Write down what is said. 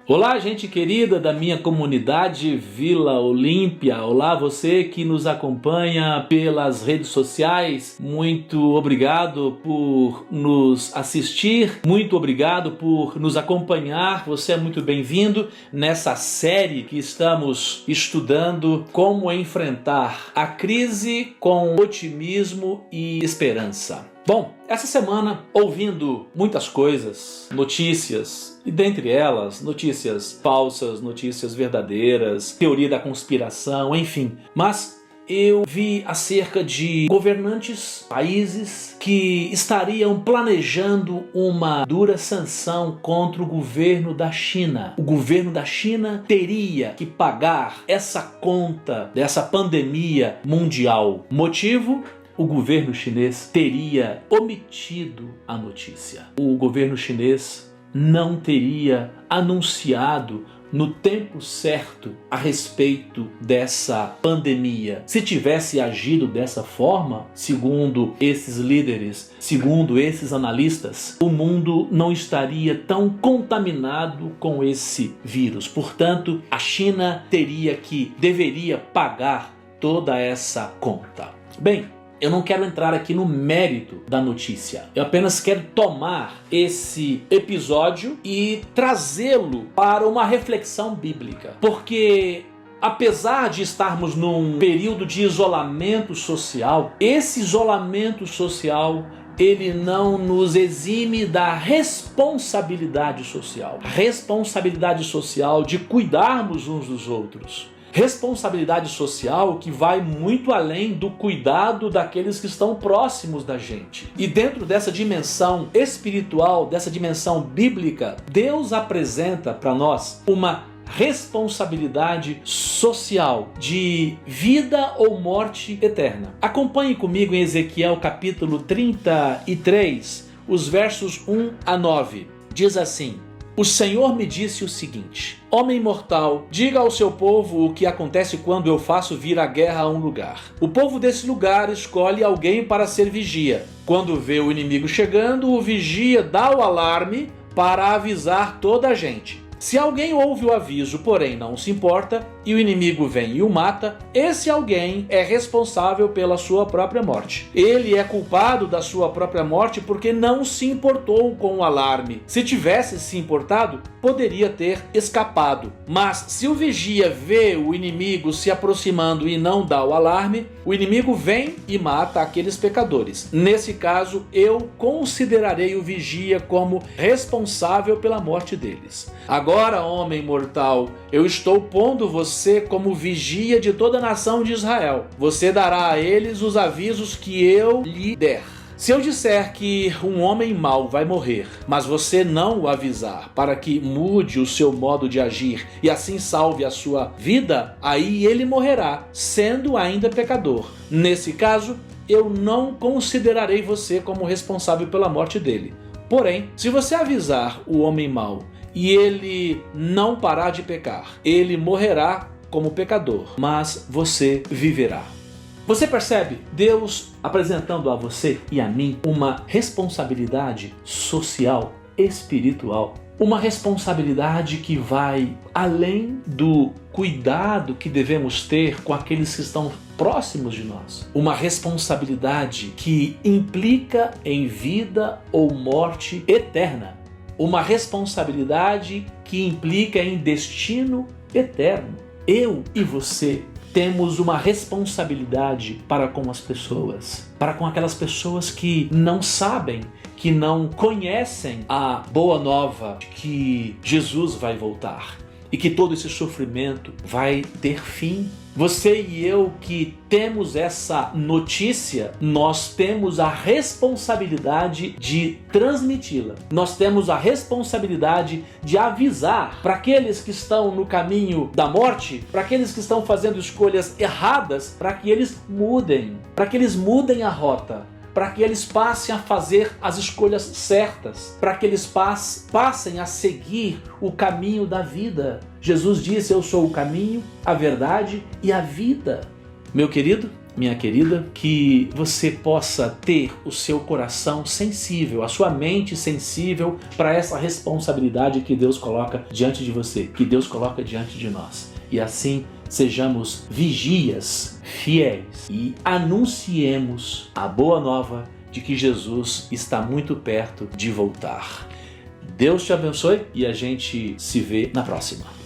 Olá, gente querida da minha comunidade Vila Olímpia. Olá, você que nos acompanha pelas redes sociais. Muito obrigado por nos assistir. Muito obrigado por nos acompanhar. Você é muito bem-vindo nessa série que estamos estudando como enfrentar a crise com otimismo e esperança. Bom, essa semana, ouvindo muitas coisas, notícias, e dentre elas, notícias falsas, notícias verdadeiras, teoria da conspiração, enfim. Mas eu vi acerca de governantes, países que estariam planejando uma dura sanção contra o governo da China. O governo da China teria que pagar essa conta dessa pandemia mundial. Motivo? O governo chinês teria omitido a notícia. O governo chinês não teria anunciado no tempo certo a respeito dessa pandemia. Se tivesse agido dessa forma, segundo esses líderes, segundo esses analistas, o mundo não estaria tão contaminado com esse vírus. Portanto, a China deveria pagar toda essa conta. Bem, eu não quero entrar aqui no mérito da notícia. Eu apenas quero tomar esse episódio e trazê-lo para uma reflexão bíblica. Porque apesar de estarmos num período de isolamento social, esse isolamento social ele não nos exime da responsabilidade social. A responsabilidade social de cuidarmos uns dos outros. Responsabilidade social que vai muito além do cuidado daqueles que estão próximos da gente. E dentro dessa dimensão espiritual, dessa dimensão bíblica, Deus apresenta para nós uma responsabilidade social de vida ou morte eterna. Acompanhe comigo em Ezequiel capítulo 33, os versos 1 a 9. Diz assim: O Senhor me disse o seguinte: Homem mortal, diga ao seu povo o que acontece quando eu faço vir a guerra a um lugar. O povo desse lugar escolhe alguém para ser vigia. Quando vê o inimigo chegando, o vigia dá o alarme para avisar toda a gente. Se alguém ouve o aviso, porém não se importa, e o inimigo vem e o mata, esse alguém é responsável pela sua própria morte. Ele é culpado da sua própria morte porque não se importou com o alarme. Se tivesse se importado, poderia ter escapado. Mas se o vigia vê o inimigo se aproximando e não dá o alarme, o inimigo vem e mata aqueles pecadores. Nesse caso, eu considerarei o vigia como responsável pela morte deles. Agora, homem mortal, eu estou pondo você como vigia de toda a nação de Israel. Você dará a eles os avisos que eu lhe der. Se eu disser que um homem mau vai morrer, mas você não o avisar para que mude o seu modo de agir e assim salve a sua vida, aí ele morrerá, sendo ainda pecador. Nesse caso, eu não considerarei você como responsável pela morte dele. Porém, se você avisar o homem mau e ele não parar de pecar, ele morrerá como pecador, mas você viverá. Você percebe Deus apresentando a você e a mim uma responsabilidade social, espiritual. Uma responsabilidade que vai além do cuidado que devemos ter com aqueles que estão próximos de nós. Uma responsabilidade que implica em vida ou morte eterna. Uma responsabilidade que implica em destino eterno. Eu e você temos uma responsabilidade para com as pessoas, para com aquelas pessoas que não sabem, que não conhecem a boa nova de que Jesus vai voltar e que todo esse sofrimento vai ter fim. Você e eu que temos essa notícia, nós temos a responsabilidade de transmiti-la. Nós temos a responsabilidade de avisar para aqueles que estão no caminho da morte, para aqueles que estão fazendo escolhas erradas, para que eles mudem a rota, para que eles passem a fazer as escolhas certas, para que eles passem a seguir o caminho da vida. Jesus disse: eu sou o caminho, a verdade e a vida. Meu querido, minha querida, que você possa ter o seu coração sensível, a sua mente sensível para essa responsabilidade que Deus coloca diante de você, que Deus coloca diante de nós. E assim sejamos vigias fiéis e anunciemos a boa nova de que Jesus está muito perto de voltar. Deus te abençoe e a gente se vê na próxima.